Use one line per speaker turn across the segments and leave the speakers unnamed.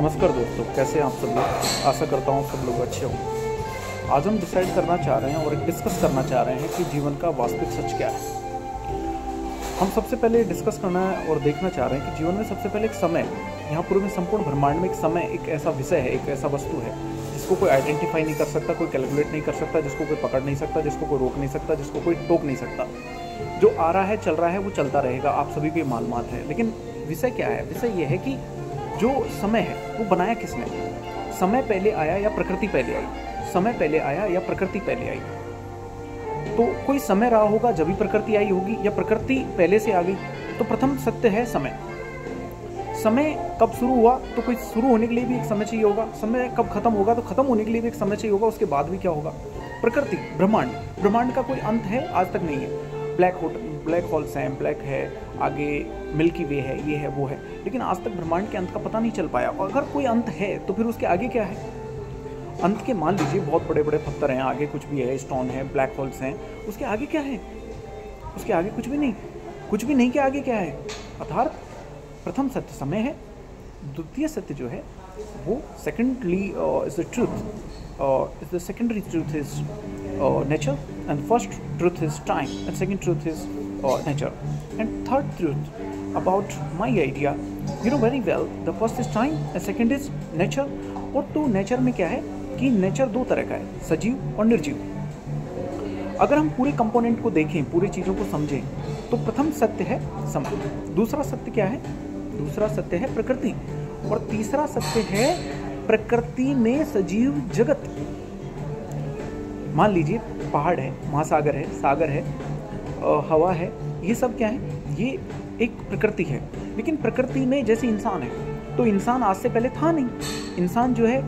नमस्कार दोस्तों, कैसे हैं आप सब लोग। आशा करता हूँ सब लोग अच्छे हों। आज हम डिसाइड करना चाह रहे हैं और डिस्कस करना चाह रहे हैं कि जीवन का वास्तविक सच क्या है। हम सबसे पहले डिस्कस करना और देखना चाह रहे हैं कि जीवन में सबसे पहले एक समय, यहाँ पूरे में संपूर्ण ब्रह्मांड में एक समय एक ऐसा विषय है, एक ऐसा वस्तु है जिसको कोई आइडेंटिफाई नहीं कर सकता, कोई कैलकुलेट नहीं कर सकता, जिसको कोई पकड़ नहीं सकता, जिसको कोई रोक नहीं सकता, जिसको कोई टोक नहीं सकता। जो आ रहा है, चल रहा है, वो चलता रहेगा, आप सभी की मालूमात है। लेकिन विषय क्या है? विषय ये है कि जो समय है वो बनाया किसने? समय पहले आया या प्रकृति पहले आई? समय पहले आया या प्रकृति पहले आई? तो कोई समय रहा होगा जब भी प्रकृति आई होगी, या प्रकृति पहले से आ गई? तो प्रथम सत्य है समय। समय कब शुरू हुआ? तो कोई शुरू होने के लिए भी एक समय चाहिए होगा। समय कब खत्म होगा? तो खत्म होने के लिए भी एक समय चाहिए होगा। उसके बाद भी क्या होगा? प्रकृति, ब्रह्मांड, ब्रह्मांड का कोई अंत है? आज तक नहीं है। ब्लैक होल्स हैं, ब्लैक है, आगे मिल्की वे है, ये है, वो है, लेकिन आज तक ब्रह्मांड के अंत का पता नहीं चल पाया। और अगर कोई अंत है तो फिर उसके आगे क्या है? अंत के मान लीजिए बहुत बड़े बड़े पत्थर हैं, आगे कुछ भी है, स्टोन है, ब्लैक होल्स हैं, उसके आगे क्या है? उसके आगे कुछ भी नहीं। कुछ भी नहीं के आगे क्या है? अर्थात प्रथम सत्य समय है, द्वितीय सत्य जो है वो secondly is the truth, is the secondary truth is nature, and first truth is time, and second truth is nature, and third truth about my idea, you know very well, the first is time and second is nature. और तो nature में क्या है कि nature दो तरह का है, सजीव और निर्जीव। अगर हम पूरे कंपोनेंट को देखें, पूरी चीज़ों को समझें, तो प्रथम सत्य है समय, दूसरा सत्य क्या है? दूसरा सत्य है प्रकृति, और तीसरा सत्य है प्रकृति में सजीव जगत। मान लीजिए पहाड़ है, महासागर है, सागर है, हवा है, ये सब क्या है? ये एक प्रकृति है। लेकिन प्रकृति में जैसे इंसान है, तो इंसान आज से पहले था नहीं। इंसान जो है,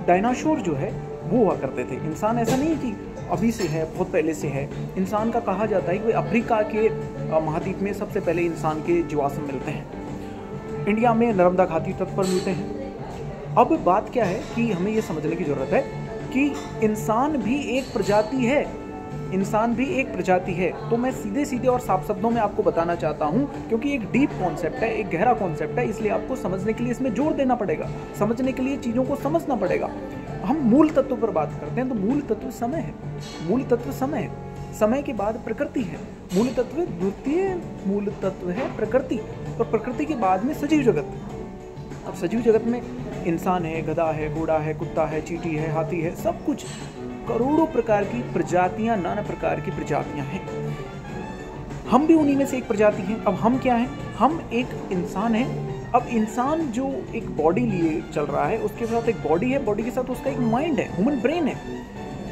डायनासोर जो है वो हुआ करते थे। इंसान ऐसा नहीं कि अभी से है, बहुत पहले से है। इंसान का कहा जाता है कि अफ्रीका के महाद्वीप में सबसे पहले इंसान के जीवाश्म मिलते हैं। इंडिया में नर्मदा घाटी तट पर मिलते हैं। अब बात क्या है कि हमें ये समझने की ज़रूरत है कि इंसान भी एक प्रजाति है। इंसान भी एक प्रजाति है। तो मैं सीधे सीधे और साफ शब्दों में आपको बताना चाहता हूँ, क्योंकि एक डीप कॉन्सेप्ट है, एक गहरा कॉन्सेप्ट है, इसलिए आपको समझने के लिए इसमें जोर देना पड़ेगा, समझने के लिए चीज़ों को समझना पड़ेगा। हम मूल तत्व पर बात करते हैं, तो मूल तत्व समय है। मूल तत्व समय है। समय के बाद प्रकृति है। मूल तत्व द्वितीय मूल तत्व है प्रकृति, और प्रकृति के बाद में सजीव जगत। अब सजीव जगत में इंसान है, गधा है, घोड़ा है, कुत्ता है, चींटी है, हाथी है, सब कुछ, करोड़ों प्रकार की प्रजातियां, नाना प्रकार की प्रजातियां हैं। हम भी उन्हीं में से एक प्रजाति हैं। अब हम क्या हैं? हम एक इंसान हैं। अब इंसान जो एक बॉडी लिए चल रहा है, उसके साथ एक बॉडी है, बॉडी के साथ उसका एक माइंड है, ह्यूमन ब्रेन है।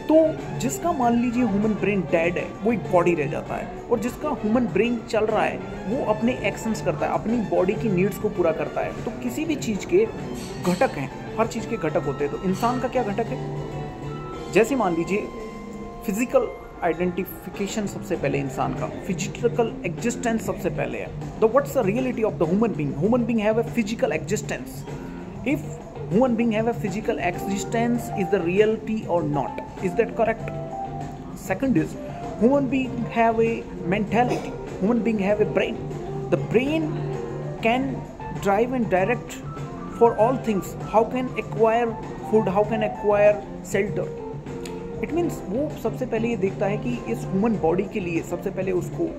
तो जिसका मान लीजिए ह्यूमन ब्रेन डेड है, वो एक बॉडी रह जाता है, और जिसका ह्यूमन ब्रेन चल रहा है वो अपने एक्शंस करता है, अपनी बॉडी की नीड्स को पूरा करता है। तो किसी भी चीज़ के घटक हैं, हर चीज़ के घटक होते हैं। तो इंसान का क्या घटक है? जैसे मान लीजिए फिजिकल आइडेंटिफिकेशन सबसे पहले इंसान का, फिजिकल एग्जिस्टेंस सबसे पहले है। तो what's the reality of the human being? Human being have a physical existence. If human being have a physical existence, is the reality or not? Is that correct? Second is human being have a mentality, human being have a brain. The brain can drive and direct for all things. How can acquire food, how can acquire shelter? It means वो सबसे पहले ये देखता है कि इस human body के लिए सबसे पहले उसको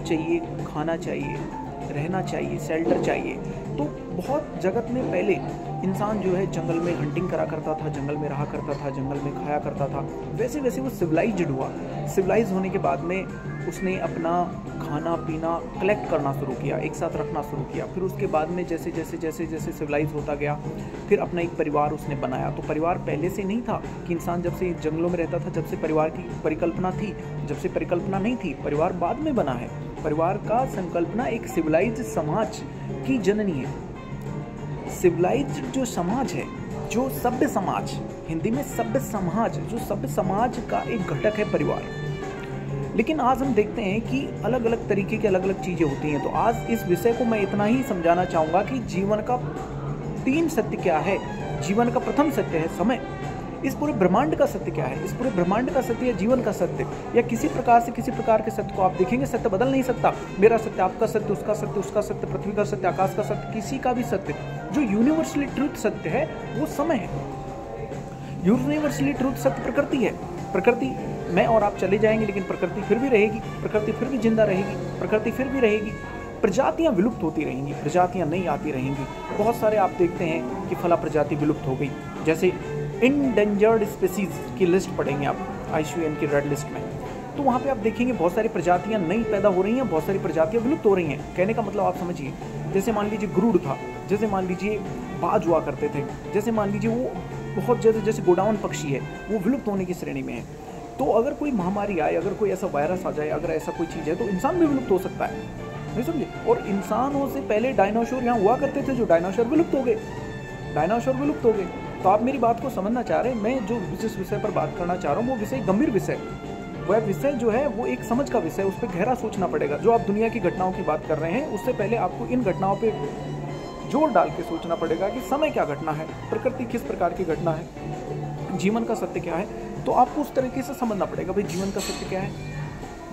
चाहिए, खाना चाहिए, रहना चाहिए, शेल्टर चाहिए। तो बहुत जगत में पहले इंसान जो है जंगल में हंटिंग करा करता था, जंगल में रहा करता था, जंगल में खाया करता था। वैसे वैसे वो सिविलाइज्ड हुआ। सिविलाइज होने के बाद में उसने अपना खाना पीना कलेक्ट करना शुरू किया, एक साथ रखना शुरू किया। फिर उसके बाद में जैसे जैसे जैसे जैसे सिविलाइज होता गया, फिर अपना एक परिवार उसने बनाया। तो परिवार पहले से नहीं था कि इंसान जब से जंगलों में रहता था, जब से परिवार की परिकल्पना थी। जब से परिकल्पना नहीं थी, परिवार बाद में बना है। परिवार का संकल्पना एक सिविलाइज्ड समाज की जननी है। सिविलाइज्ड जो समाज है, जो सभ्य समाज, हिंदी में सभ्य समाज, जो सभ्य समाज का एक घटक है परिवार। लेकिन आज हम देखते हैं कि अलग अलग तरीके की अलग अलग चीज़ें होती हैं। तो आज इस विषय को मैं इतना ही समझाना चाहूँगा कि जीवन का तीन सत्य क्या है। जीवन का प्रथम सत्य है समय, इस पूरे ब्रह्मांड का सत्य क्या है, इस पूरे ब्रह्मांड का सत्य या जीवन का सत्य या किसी प्रकार के सत्य को आप देखेंगे, सत्य बदल नहीं सकता। मेरा सत्य, आपका सत्य, उसका सत्य, पृथ्वी का सत्य, आकाश का सत्य, किसी का भी सत्य, जो यूनिवर्सली ट्रूथ सत्य है वो समय है। यूनिवर्सली ट्रूथ सत्य प्रकृति है। प्रकृति, मैं और आप चले जाएंगे लेकिन प्रकृति फिर भी रहेगी, प्रकृति फिर भी जिंदा रहेगी, प्रकृति फिर भी रहेगी। प्रजातियां विलुप्त होती रहेंगी, प्रजातियां नहीं आती रहेंगी। बहुत सारे आप देखते हैं कि फला प्रजाति विलुप्त हो गई, जैसे इंडेंजर्ड स्पीसीज की लिस्ट पढ़ेंगे आप IUCN की रेड लिस्ट में, तो वहाँ पे आप देखेंगे बहुत सारी प्रजातियां नई पैदा हो रही हैं, बहुत सारी प्रजातियां विलुप्त हो रही हैं। कहने का मतलब आप समझिए, जैसे मान लीजिए गरुड़ था, जैसे मान लीजिए बाज हुआ करते थे, जैसे मान लीजिए वो बहुत जैसे गोडाउन पक्षी है, वो विलुप्त होने की श्रेणी में है। तो अगर कोई महामारी आए, अगर कोई ऐसा वायरस आ जाए, अगर ऐसा कोई चीज़ है, तो इंसान भी विलुप्त हो सकता है, नहीं समझे। और इंसानों से पहले डायनासोर यहाँ हुआ करते थे, जो डायनासोर विलुप्त हो गए, डायनासोर विलुप्त हो गए। तो आप मेरी बात को समझना चाह रहे हैं, मैं जो जिस विषय पर बात करना चाह रहा हूँ वो विषय गंभीर विषय, वह विषय जो है वो एक समझ का विषय, उस पर गहरा सोचना पड़ेगा। जो आप दुनिया की घटनाओं की बात कर रहे हैं, उससे पहले आपको इन घटनाओं पे जोर डाल के सोचना पड़ेगा कि समय क्या घटना है, प्रकृति किस प्रकार की घटना है, जीवन का सत्य क्या है। तो आपको उस तरीके से समझना पड़ेगा, भाई जीवन का सत्य क्या है,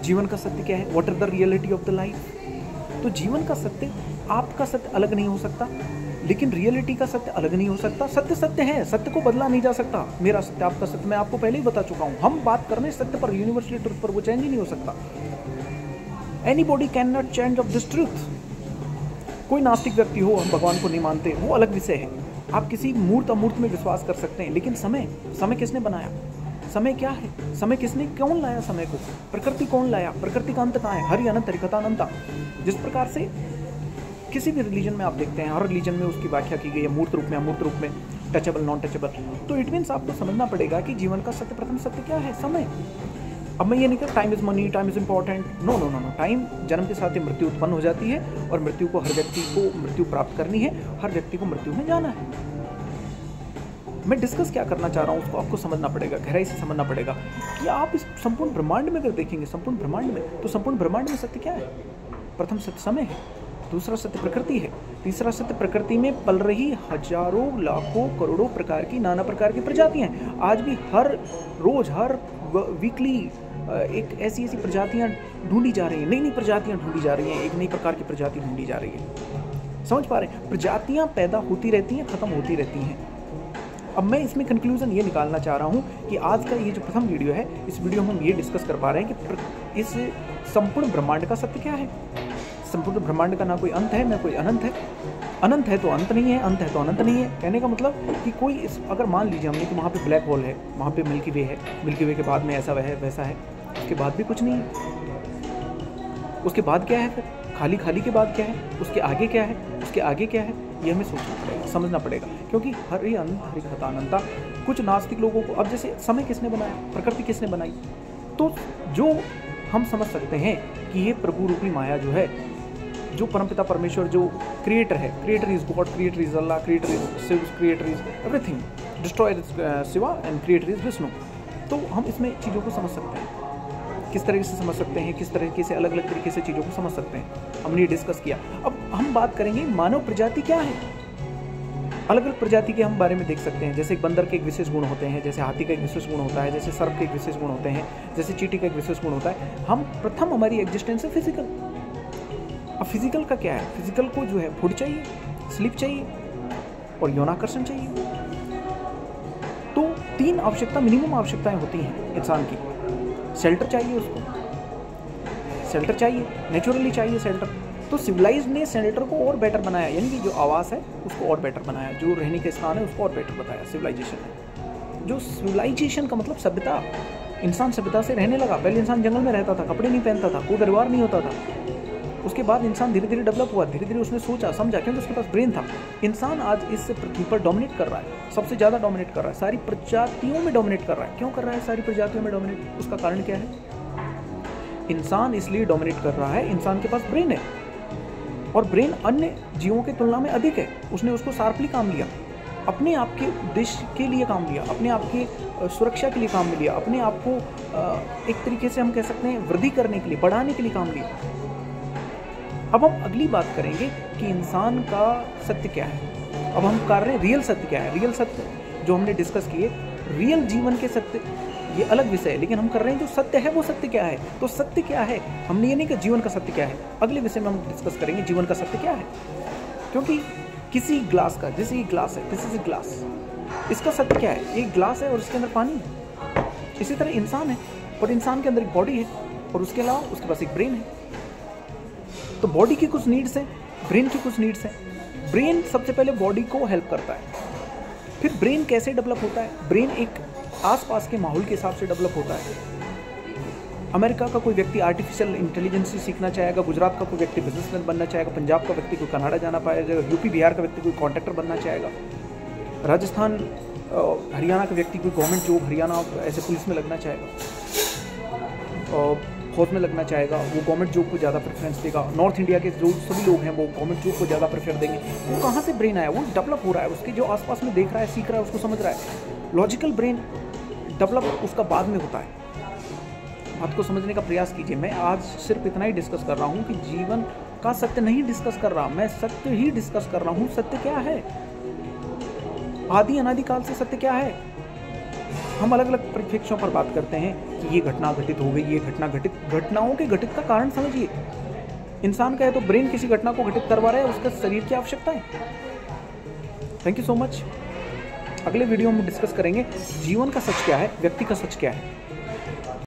जीवन का सत्य क्या है, what is the reality of the life. तो जीवन का सत्य, आपका सत्य अलग नहीं हो सकता, लेकिन रियलिटी का सत्य अलग नहीं हो सकता। सत्य सत्य है, सत्य को बदला नहीं जा सकता। मेरा सत्य, आपका सत्य, मैं आपको पहले ही बता चुका हूँ। हम बात कर रहे हैं सत्य पर, यूनिवर्सल ट्रुथ पर, वो चेंज ही नहीं हो सकता। Anybody can not change of this truth. कोई नास्तिक व्यक्ति हो, हम भगवान को नहीं मानते, वो अलग विषय है। आप किसी मूर्त अमूर्त में विश्वास कर सकते हैं, लेकिन समय किसने बनाया, समय क्या है, समय किसने, कौन लाया समय को, प्रकृति कौन लाया, प्रकृति का अंत कहाँ है, हरि अनंत हरि कथा अनंता। जिस प्रकार से किसी भी रिलीजन में आप देखते हैं, हर रिलीजन में उसकी व्याख्या की गई है, मूर्त रूप में, अमूर्त रूप में, टचेबल, नॉन टचेबल। तो इट मीन्स आपको समझना पड़ेगा कि जीवन का सत्य, प्रथम सत्य क्या है, समय। अब मैं ये नहीं कहता time is money, time is important, no no no no. Time, जन्म के साथ ही मृत्यु उत्पन्न हो जाती है, और मृत्यु को, हर व्यक्ति को मृत्यु प्राप्त करनी है, हर व्यक्ति को मृत्यु में जाना है। मैं डिस्कस क्या करना चाह रहा हूँ उसको आपको समझना पड़ेगा, गहराई से समझना पड़ेगा कि आप इस संपूर्ण ब्रह्मांड में अगर देखेंगे, संपूर्ण ब्रह्मांड में, तो संपूर्ण ब्रह्मांड में सत्य क्या है। प्रथम सत्य समय है, दूसरा सत्य प्रकृति है, तीसरा सत्य प्रकृति में पल रही हजारों लाखों करोड़ों प्रकार की, नाना प्रकार की प्रजातियां हैं। आज भी हर रोज, हर वीकली एक ऐसी प्रजातियां ढूंढी जा रही हैं, नई नई प्रजातियां ढूंढी जा रही हैं, एक नई प्रकार की प्रजाति ढूंढी जा रही है। समझ पा रहे हैं, प्रजातियां पैदा होती रहती हैं, खत्म होती रहती हैं। अब मैं इसमें कंक्लूजन ये निकालना चाह रहा हूँ कि आज का ये जो प्रथम वीडियो है, इस वीडियो में हम ये डिस्कस कर पा रहे हैं कि इस संपूर्ण ब्रह्मांड का सत्य क्या है। संपूर्ण ब्रह्मांड का ना कोई अंत है, ना कोई अनंत है। अनंत है तो अंत नहीं है, अंत है तो अनंत नहीं है। कहने का मतलब कि कोई अगर मान लीजिए हमने कि वहाँ पे ब्लैक होल है, वहाँ पे मिल्की वे है, मिल्की वे के बाद में ऐसा है, वैसा है, उसके बाद भी कुछ नहीं है। उसके बाद क्या है, फिर खाली खाली के बाद क्या है, उसके आगे क्या है, उसके आगे क्या है, ये हमें सोचना पड़ेगा, समझना पड़ेगा। क्योंकि हरि अनंत हरि कथा अनंता। कुछ नास्तिक लोगों को, अब जैसे समय किसने बनाया, प्रकृति किसने बनाई, तो जो हम समझ सकते हैं कि ये प्रभु रूपी माया जो है, जो परमपिता परमेश्वर, जो क्रिएटर है, creator is God, creator is Allah, creator is Shiv, creator is everything, destroyer is Shiva and creator is Vishnu. तो हम इसमें चीज़ों को समझ सकते हैं, किस तरीके से समझ सकते हैं, किस तरीके से अलग अलग तरीके से चीज़ों को समझ सकते हैं, हमने ये डिस्कस किया। अब हम बात करेंगे मानव प्रजाति क्या है। अलग अलग प्रजाति के हम बारे में देख सकते हैं, जैसे एक बंदर के एक विशेष गुण होते हैं, जैसे हाथी का एक विशेष गुण होता है, जैसे सर्प के एक विशेष गुण होते हैं, जैसे चींटी का एक विशेष गुण होता है। हम प्रथम हमारी एग्जिस्टेंस है फिजिकल। अब फिजिकल का क्या है, फिजिकल को जो है फूड चाहिए, स्लीप चाहिए और यौनाकर्षण चाहिए। तो 3 आवश्यकता, मिनिमम आवश्यकताएं होती हैं इंसान की। शेल्टर चाहिए उसको, शेल्टर चाहिए, नेचुरली चाहिए शेल्टर। तो सिविलाइज ने शेल्टर को और बेटर बनाया, यानी कि जो आवास है उसको और बेटर बनाया, जो रहने के स्थान है उसको और बेटर बताया, सिविलाइजेशन है। जो सिविलाइजेशन का मतलब सभ्यता, इंसान सभ्यता से रहने लगा। पहले इंसान जंगल में रहता था, कपड़े नहीं पहनता था, कोई परिवार नहीं होता था। उसके बाद इंसान धीरे धीरे डेवलप हुआ, धीरे धीरे उसने सोचा समझा, क्योंकि उसके पास ब्रेन था। इंसान आज इस पृथ्वी पर डोमिनेट कर रहा है, सबसे ज़्यादा डोमिनेट कर रहा है, सारी प्रजातियों में डोमिनेट कर रहा है। क्यों कर रहा है सारी प्रजातियों में डोमिनेट, उसका कारण क्या है। इंसान इसलिए डोमिनेट कर रहा है, इंसान के पास ब्रेन है, और ब्रेन अन्य जीवों की तुलना में अधिक है। उसने उसको शार्पली काम लिया, अपने आप के उद्देश्य के लिए काम लिया, अपने आप की सुरक्षा के लिए काम लिया, अपने आप को एक तरीके से हम कह सकते हैं वृद्धि करने के लिए, बढ़ाने के लिए काम लिया। अब हम अगली बात करेंगे कि इंसान का सत्य क्या है। अब हम कर रहे हैं रियल सत्य क्या है। रियल सत्य जो हमने डिस्कस किए, रियल जीवन के सत्य ये अलग विषय है, लेकिन हम कर रहे हैं जो सत्य है वो सत्य क्या है। तो सत्य क्या है, हमने ये नहीं कहा जीवन का सत्य क्या है, अगले विषय में हम डिस्कस करेंगे जीवन का सत्य क्या है। क्योंकि किसी ग्लास का, जैसे ये ग्लास है, दिस इज ए ग्लास, इसका सत्य क्या है, एक ग्लास है और इसके अंदर पानी है। इसी तरह इंसान है, और इंसान के अंदर एक बॉडी है और उसके अलावा उसके पास एक ब्रेन है। तो बॉडी की कुछ नीड्स हैं, ब्रेन की कुछ नीड्स हैं। ब्रेन सबसे पहले बॉडी को हेल्प करता है, फिर ब्रेन कैसे डेवलप होता है, ब्रेन एक आसपास के माहौल के हिसाब से डेवलप होता है। अमेरिका का कोई व्यक्ति आर्टिफिशियल इंटेलिजेंस सीखना चाहेगा, गुजरात का कोई व्यक्ति बिजनेसमैन बनना चाहेगा, पंजाब का व्यक्ति कोई कनाडा जाना पाएगा, यूपी बिहार का व्यक्ति कोई कॉन्ट्रैक्टर बनना चाहेगा, राजस्थान हरियाणा का व्यक्ति कोई गवर्नमेंट जॉब, हरियाणा ऐसे पुलिस में लगना चाहेगा, फौज में लगना चाहेगा, वो गवर्नमेंट जॉब को ज़्यादा प्रेफरेंस देगा। नॉर्थ इंडिया के जो सभी लोग हैं वो गवर्नमेंट जॉब को ज़्यादा प्रेफर देंगे। वो कहाँ से ब्रेन आया, वो डेवलप हो रहा है, उसके जो आसपास में देख रहा है, सीख रहा है, उसको समझ रहा है। लॉजिकल ब्रेन डेवलप उसका बाद में होता है। बात को समझने का प्रयास कीजिए। मैं आज सिर्फ इतना ही डिस्कस कर रहा हूँ कि जीवन का सत्य नहीं डिस्कस कर रहा, मैं सत्य ही डिस्कस कर रहा हूँ। सत्य क्या है, आदि अनादिकाल से सत्य क्या है। हम अलग अलग परिप्रेक्ष्यों पर बात करते हैं कि ये घटना घटित हो गई, ये घटना घटित, घटनाओं के घटित का कारण समझिए। इंसान का है तो ब्रेन किसी घटना को घटित करवा रहा है, उसका शरीर की आवश्यकता है। Thank you so much. अगले वीडियो में डिस्कस करेंगे जीवन का सच क्या है, व्यक्ति का सच क्या है।